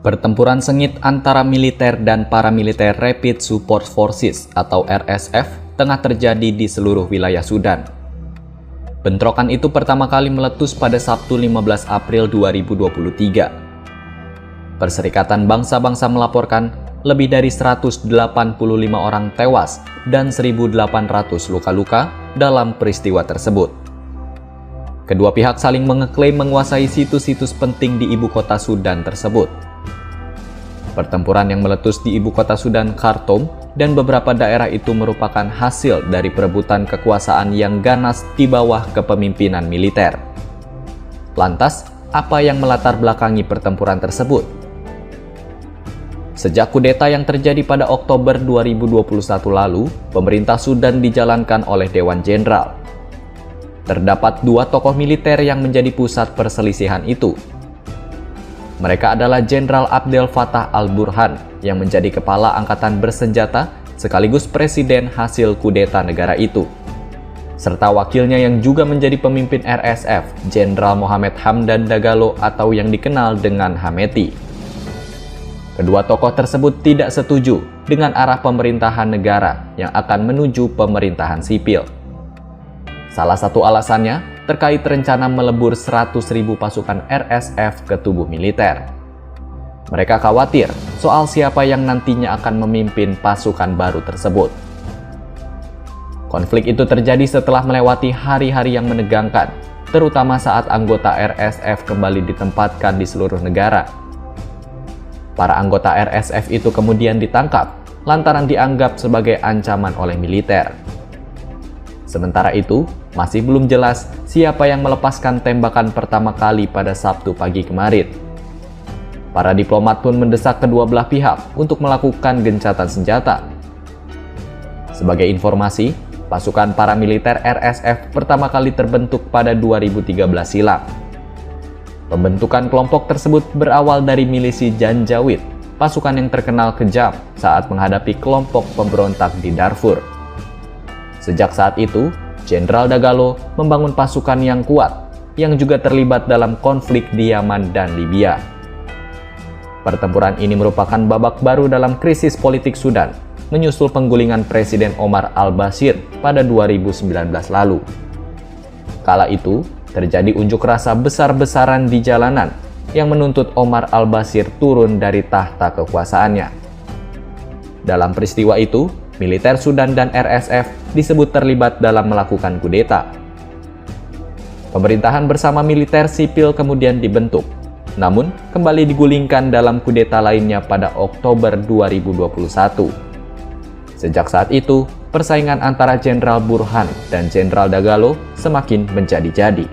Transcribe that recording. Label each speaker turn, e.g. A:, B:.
A: Pertempuran sengit antara militer dan paramiliter Rapid Support Forces atau RSF tengah terjadi di seluruh wilayah Sudan. Bentrokan itu pertama kali meletus pada Sabtu 15 April 2023. Perserikatan Bangsa-Bangsa melaporkan lebih dari 185 orang tewas dan 1.800 luka-luka dalam peristiwa tersebut. Kedua pihak saling mengeklaim menguasai situs-situs penting di ibu kota Sudan tersebut. Pertempuran yang meletus di ibu kota Sudan, Khartoum, dan beberapa daerah itu merupakan hasil dari perebutan kekuasaan yang ganas di bawah kepemimpinan militer. Lantas, apa yang melatar belakangi pertempuran tersebut? Sejak kudeta yang terjadi pada Oktober 2021 lalu, pemerintah Sudan dijalankan oleh Dewan Jenderal. Terdapat dua tokoh militer yang menjadi pusat perselisihan itu. Mereka adalah Jenderal Abdel Fattah al-Burhan yang menjadi kepala angkatan bersenjata sekaligus presiden hasil kudeta negara itu, serta wakilnya yang juga menjadi pemimpin RSF, Jenderal Mohamed Hamdan Dagalo atau yang dikenal dengan Hameti. Kedua tokoh tersebut tidak setuju dengan arah pemerintahan negara yang akan menuju pemerintahan sipil. Salah satu alasannya terkait rencana melebur 100.000 pasukan RSF ke tubuh militer. Mereka khawatir soal siapa yang nantinya akan memimpin pasukan baru tersebut. Konflik itu terjadi setelah melewati hari-hari yang menegangkan, terutama saat anggota RSF kembali ditempatkan di seluruh negara. Para anggota RSF itu kemudian ditangkap lantaran dianggap sebagai ancaman oleh militer. Sementara itu, masih belum jelas siapa yang melepaskan tembakan pertama kali pada Sabtu pagi kemarin. Para diplomat pun mendesak kedua belah pihak untuk melakukan gencatan senjata. Sebagai informasi, pasukan paramiliter RSF pertama kali terbentuk pada 2013 silam. Pembentukan kelompok tersebut berawal dari milisi Janjaweed, pasukan yang terkenal kejam saat menghadapi kelompok pemberontak di Darfur. Sejak saat itu, Jenderal Dagalo membangun pasukan yang kuat, yang juga terlibat dalam konflik di Yaman dan Libya. Pertempuran ini merupakan babak baru dalam krisis politik Sudan, menyusul penggulingan Presiden Omar al-Bashir pada 2019 lalu. Kala itu, terjadi unjuk rasa besar-besaran di jalanan yang menuntut Omar al-Bashir turun dari tahta kekuasaannya. Dalam peristiwa itu, militer Sudan dan RSF disebut terlibat dalam melakukan kudeta. Pemerintahan bersama militer sipil kemudian dibentuk, namun kembali digulingkan dalam kudeta lainnya pada Oktober 2021. Sejak saat itu, persaingan antara Jenderal Burhan dan Jenderal Dagalo semakin menjadi-jadi.